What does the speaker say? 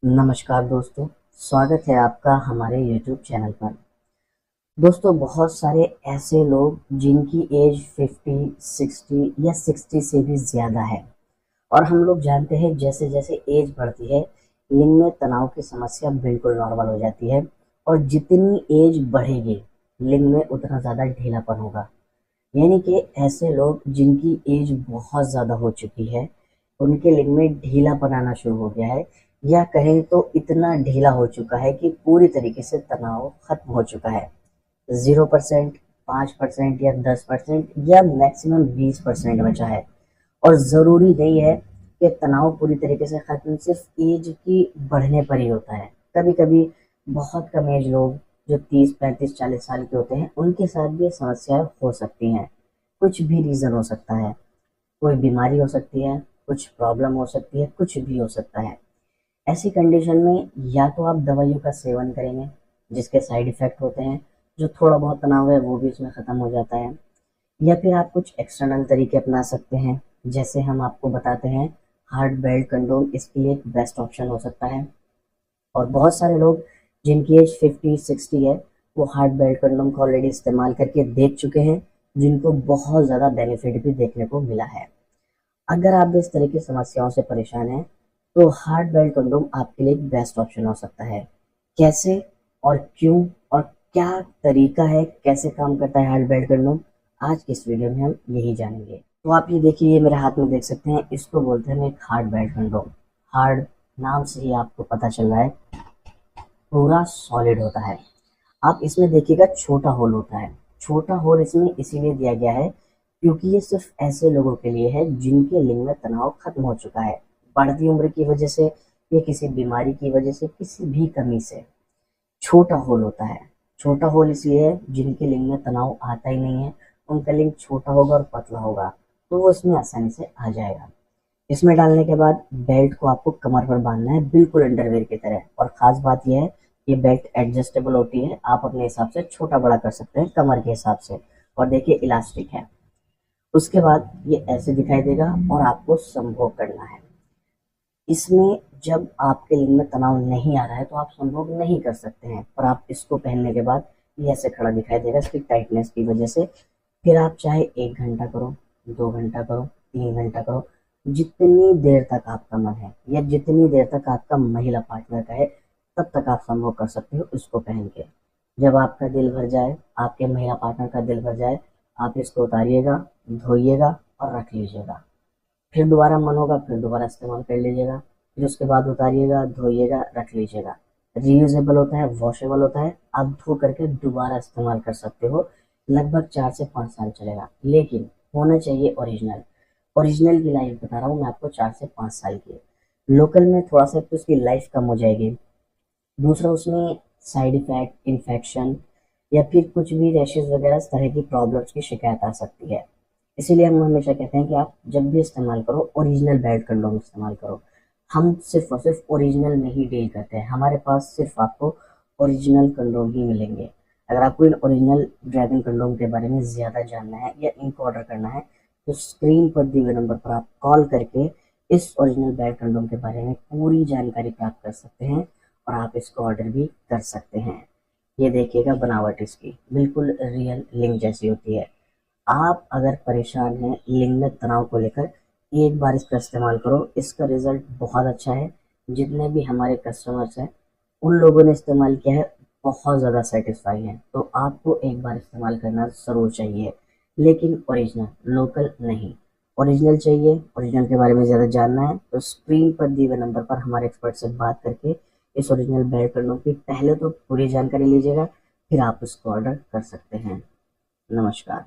नमस्कार दोस्तों, स्वागत है आपका हमारे YouTube चैनल पर। दोस्तों, बहुत सारे ऐसे लोग जिनकी एज 50, 60 या 60 से भी ज़्यादा है और हम लोग जानते हैं जैसे जैसे एज बढ़ती है लिंग में तनाव की समस्या बिल्कुल नॉर्मल हो जाती है और जितनी एज बढ़ेगी लिंग में उतना ज़्यादा ढीलापन होगा। यानी कि ऐसे लोग जिनकी एज बहुत ज़्यादा हो चुकी है उनके लिंग में ढीलापन आना शुरू हो गया है, या कहें तो इतना ढीला हो चुका है कि पूरी तरीके से तनाव खत्म हो चुका है। 0%, 5% या 10% या मैक्सिमम 20% बचा है। और ज़रूरी नहीं है कि तनाव पूरी तरीके से खत्म सिर्फ एज की बढ़ने पर ही होता है। कभी कभी बहुत कम एज लोग जो 30, 35, 40 साल के होते हैं उनके साथ भी ये समस्याएं हो सकती हैं। कुछ भी रीज़न हो सकता है, कोई बीमारी हो सकती है, कुछ प्रॉब्लम हो सकती है, कुछ भी हो सकता है। ऐसी कंडीशन में या तो आप दवाइयों का सेवन करेंगे जिसके साइड इफ़ेक्ट होते हैं, जो थोड़ा बहुत तनाव है वो भी इसमें ख़त्म हो जाता है, या फिर आप कुछ एक्सटर्नल तरीके अपना सकते हैं। जैसे हम आपको बताते हैं, हार्ड बेल्ट कंडोम इसके लिए एक बेस्ट ऑप्शन हो सकता है। और बहुत सारे लोग जिनकी एज 50, 60 है वो हार्ड बेल्ट कंडोम को ऑलरेडी इस्तेमाल करके देख चुके हैं, जिनको बहुत ज़्यादा बेनिफिट भी देखने को मिला है। अगर आप भी इस तरह की समस्याओं से परेशान हैं तो हार्ड बेल्ट कंडोम आपके लिए एक बेस्ट ऑप्शन हो सकता है। कैसे और क्यों और क्या तरीका है, कैसे काम करता है हार्ड बेल्ट कंडोम, आज की इस वीडियो में हम यही जानेंगे। तो आप ये देखिए, ये मेरे हाथ में देख सकते हैं, इसको बोलते हैं एक हार्ड बेल्ट कंडोम। हार्ड नाम से ही आपको पता चल रहा है पूरा सॉलिड होता है। आप इसमें देखिएगा छोटा होल होता है। छोटा होल इसमें इसीलिए दिया गया है क्योंकि ये सिर्फ ऐसे लोगों के लिए है जिनके लिंग में तनाव खत्म हो चुका है, बढ़ती उम्र की वजह से या किसी बीमारी की वजह से, किसी भी कमी से। छोटा होल होता है। छोटा होल इसलिए है जिनके लिंग में तनाव आता ही नहीं है, उनका लिंग छोटा होगा और पतला होगा, तो वो इसमें आसानी से आ जाएगा। इसमें डालने के बाद बेल्ट को आपको कमर पर बांधना है, बिल्कुल अंडरवेयर की तरह। और ख़ास बात यह है, ये बेल्ट एडजस्टेबल होती है, आप अपने हिसाब से छोटा बड़ा कर सकते हैं कमर के हिसाब से। और देखिए इलास्टिक है। उसके बाद ये ऐसे दिखाई देगा और आपको संभोग करना है। इसमें जब आपके लिंग में तनाव नहीं आ रहा है तो आप संभोग नहीं कर सकते हैं, पर आप इसको पहनने के बाद ये ऐसे खड़ा दिखाई देगा इसकी टाइटनेस की वजह से। फिर आप चाहे 1 घंटा करो, 2 घंटा करो, 3 घंटा करो, जितनी देर तक आपका मन है या जितनी देर तक आपका महिला पार्टनर का है, तब तक आप संभोग कर सकते हो इसको पहन के। जब आपका दिल भर जाए, आपके महिला पार्टनर का दिल भर जाए, आप इसको उतारिएगा, धोइएगा और रख लीजिएगा। फिर दोबारा मन होगा, फिर दोबारा इस्तेमाल कर लीजिएगा। फिर उसके बाद उतारिएगा, धोइएगा, रख लीजिएगा। रीयूजेबल होता है, वॉशेबल होता है, आप धो करके दोबारा इस्तेमाल कर सकते हो। लगभग 4 से 5 साल चलेगा, लेकिन होना चाहिए ओरिजिनल। ओरिजिनल की लाइफ बता रहा हूँ मैं आपको, 4 से 5 साल की। लोकल में थोड़ा सा तो उसकी लाइफ कम हो जाएगी। दूसरा, उसमें साइड इफेक्ट, इन्फेक्शन या फिर कुछ भी रैशेज वगैरह इस तरह की प्रॉब्लम्स की शिकायत आ सकती है। इसीलिए हम हमेशा कहते हैं कि आप जब भी इस्तेमाल करो ओरिजिनल बेल्ट कंडोम इस्तेमाल करो। हम सिर्फ और सिर्फ ओरिजिनल में ही डील करते हैं, हमारे पास सिर्फ आपको ओरिजिनल कंडोम ही मिलेंगे। अगर आपको इन ओरिजिनल ड्रैगन कंडोम के बारे में ज़्यादा जानना है या इनको ऑर्डर करना है तो स्क्रीन पर दिए हुए नंबर पर आप कॉल करके इस ओरिजिनल बेल्ट कंडोम के बारे में पूरी जानकारी प्राप्त कर सकते हैं और आप इसको ऑर्डर भी कर सकते हैं। ये देखिएगा, बनावट इसकी बिल्कुल रियल लिंक जैसी होती है। आप अगर परेशान हैं लिंग में तनाव को लेकर, एक बार इसका इस्तेमाल करो, इसका रिजल्ट बहुत अच्छा है। जितने भी हमारे कस्टमर्स हैं उन लोगों ने इस्तेमाल किया है, बहुत ज़्यादा सेटिस्फाई हैं। तो आपको एक बार इस्तेमाल करना ज़रूर चाहिए, लेकिन ओरिजिनल, लोकल नहीं। ओरिजिनल चाहिए, ओरिजिनल के बारे में ज़्यादा जानना है तो स्क्रीन पर दिए हुए नंबर पर हमारे एक्सपर्ट से बात करके इस ओरिजिनल बेल्ट कंडोम की पहले तो पूरी जानकारी लीजिएगा, फिर आप उसको ऑर्डर कर सकते हैं। नमस्कार।